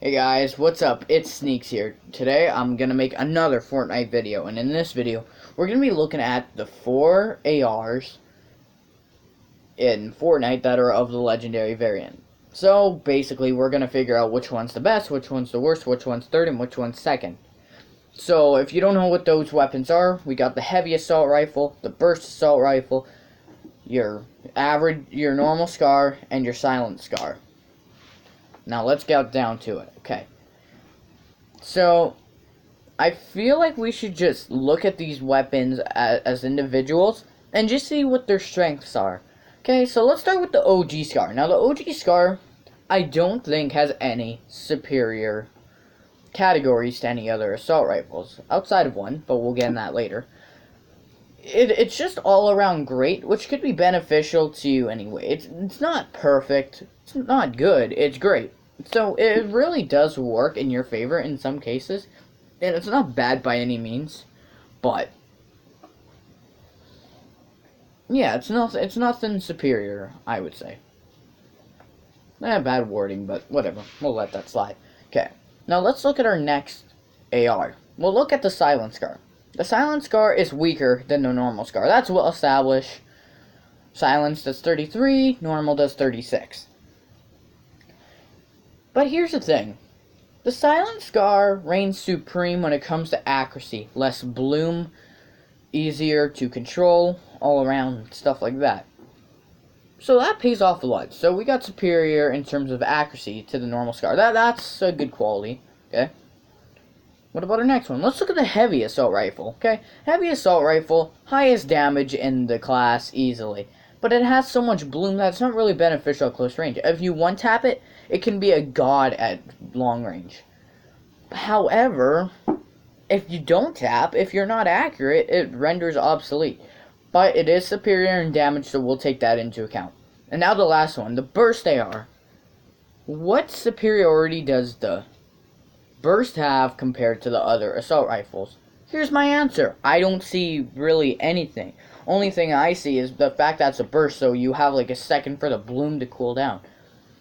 Hey guys, what's up? It's Sneaks here. Today I'm gonna make another Fortnite video, and in this video we're gonna be looking at the 4 ARs in Fortnite that are of the legendary variant. So basically we're gonna figure out which one's the best, which one's the worst, which one's third, and which one's second. So if you don't know what those weapons are, we got the heavy assault rifle, the burst assault rifle, your normal scar, and your silent scar. Now let's get down to it. Okay. So I feel like we should just look at these weapons as individuals and just see what their strengths are. Okay, so let's start with the OG Scar. Now the OG Scar, I don't think has any superior categories to any other assault rifles, outside of one, but we'll get in that later. It's just all around great, which could be beneficial to you anyway. It's not perfect, it's not good, it's great. So it really does work in your favor in some cases, and it's not bad by any means, but yeah, it's nothing superior, I would say. Bad wording, but whatever, we'll let that slide. Okay, now let's look at our next AR. We'll look at the Silent Scar. The Silent Scar is weaker than the normal Scar. That's well established. Silence does 33, normal does 36. But here's the thing. The Silent Scar reigns supreme when it comes to accuracy. Less bloom, easier to control, all around, stuff like that. So that pays off a lot. So we got superior in terms of accuracy to the normal Scar. That's a good quality, okay? What about our next one? Let's look at the Heavy Assault Rifle, okay? Heavy Assault Rifle, highest damage in the class easily. But it has so much bloom that it's not really beneficial at close range. If you one-tap it, it can be a god at long range. However, if you don't tap, if you're not accurate, it renders obsolete. But it is superior in damage, so we'll take that into account. And now the last one, the Burst AR. What superiority does the Burst have compared to the other assault rifles? Here's my answer. I don't see really anything. Only thing I see is the fact that it's a burst, so you have like a second for the bloom to cool down.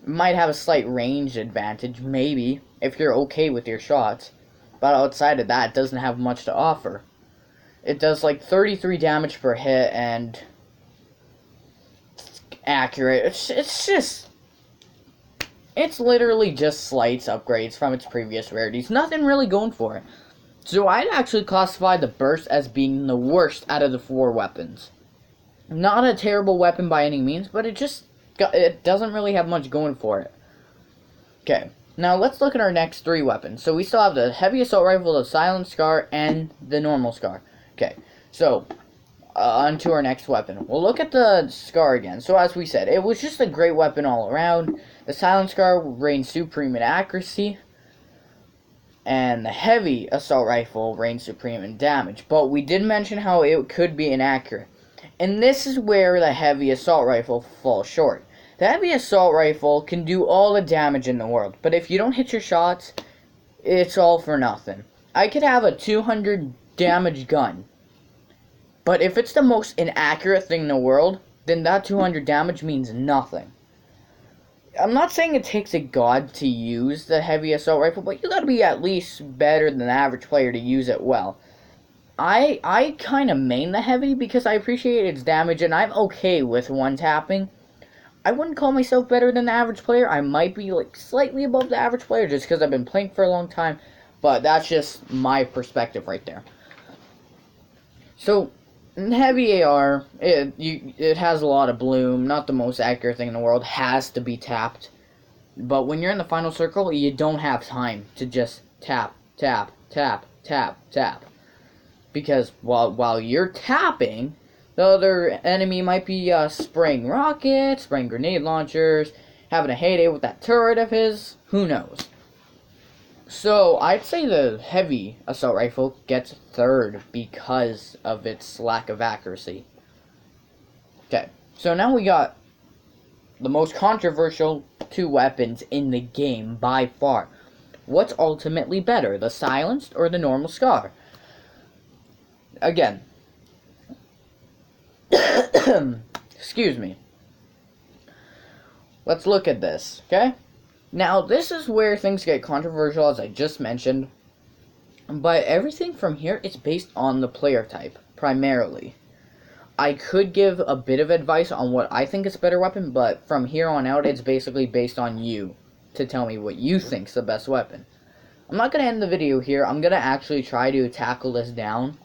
It might have a slight range advantage, maybe, if you're okay with your shots. But outside of that, it doesn't have much to offer. It does like 33 damage per hit and accurate. It's literally just slight upgrades from its previous rarities. Nothing really going for it. So I'd actually classify the burst as being the worst out of the 4 weapons. Not a terrible weapon by any means, but it doesn't really have much going for it. Okay, now let's look at our next 3 weapons. So we still have the Heavy Assault Rifle, the Silent Scar, and the Normal Scar. Okay, so on to our next weapon. We'll look at the Scar again. So as we said, it was just a great weapon all around. The Silent Scar reigns supreme in accuracy, and the Heavy Assault Rifle reigns supreme in damage. But we did mention how it could be inaccurate. And this is where the Heavy Assault Rifle falls short. The Heavy Assault Rifle can do all the damage in the world, but if you don't hit your shots, it's all for nothing. I could have a 200 damage gun, but if it's the most inaccurate thing in the world, then that 200 damage means nothing. I'm not saying it takes a god to use the Heavy Assault Rifle, but you gotta be at least better than the average player to use it well. I kind of main the Heavy because I appreciate its damage, and I'm okay with one-tapping. I wouldn't call myself better than the average player. I might be like slightly above the average player just because I've been playing for a long time, but that's just my perspective right there. So, Heavy AR, it has a lot of bloom, not the most accurate thing in the world, has to be tapped. But when you're in the final circle, you don't have time to just tap, tap, tap, tap, tap. Because while you're tapping, the other enemy might be spraying rockets, spraying grenade launchers, having a heyday with that turret of his, who knows. So, I'd say the Heavy Assault Rifle gets third because of its lack of accuracy. Okay, so now we got the most controversial 2 weapons in the game by far. What's ultimately better, the Silenced or the Normal Scar? Again, excuse me. Let's look at this, okay? Now, this is where things get controversial, as I just mentioned, but everything from here is based on the player type, primarily. I could give a bit of advice on what I think is a better weapon, but from here on out, it's basically based on you to tell me what you think's the best weapon. I'm not going to end the video here. I'm going to actually try to tackle this down,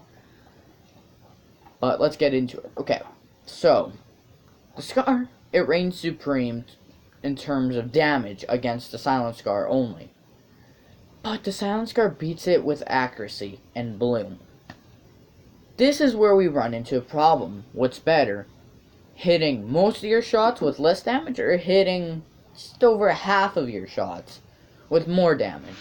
but let's get into it. Okay, so the Scar, it reigns supreme in terms of damage against the Silent Scar only. But the Silent Scar beats it with accuracy and bloom. This is where we run into a problem. What's better? Hitting most of your shots with less damage, or hitting just over half of your shots with more damage?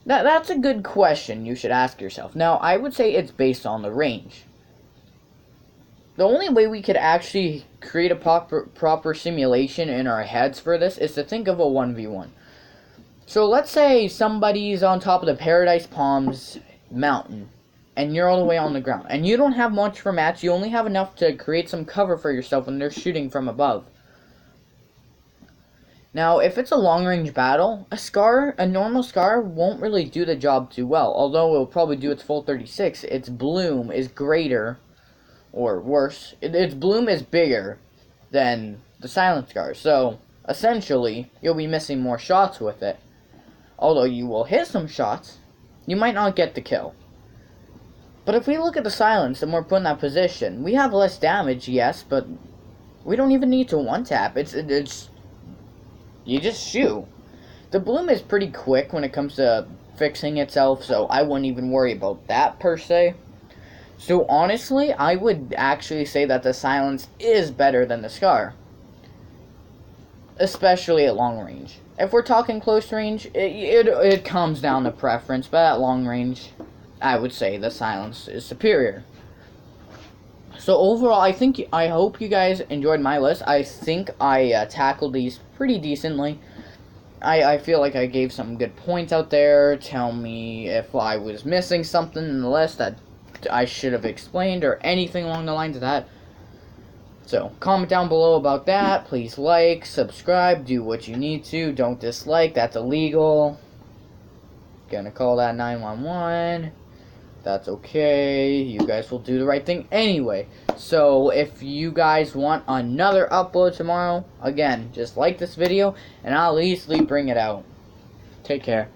That's a good question you should ask yourself. Now, I would say it's based on the range. The only way we could actually create a proper simulation in our heads for this is to think of a 1v1. So let's say somebody's on top of the Paradise Palms mountain, and you're all the way on the ground, and you don't have much for match. You only have enough to create some cover for yourself when they're shooting from above. Now, if it's a long-range battle, a normal Scar won't really do the job too well. Although it'll probably do its full 36, its bloom is greater, or worse, its bloom is bigger than the Silent Scar. So, essentially, you'll be missing more shots with it. Although you will hit some shots, you might not get the kill. But if we look at the Silence and we're put in that position, we have less damage, yes, but we don't even need to one-tap. It's you just shoot. The bloom is pretty quick when it comes to fixing itself, so I wouldn't even worry about that per se. So honestly, I would actually say that the Silence is better than the Scar, especially at long range. If we're talking close range, it comes down to preference, but at long range, I would say the Silence is superior. So overall, I hope you guys enjoyed my list. I think I tackled these pretty decently. I feel like I gave some good points out there. Tell me if I was missing something in the list that I should have explained, or anything along the lines of that. So, comment down below about that. Please like, subscribe, do what you need to. Don't dislike, that's illegal. Gonna call that 911. That's okay. You guys will do the right thing anyway. So, if you guys want another upload tomorrow, again, just like this video, and I'll easily bring it out. Take care.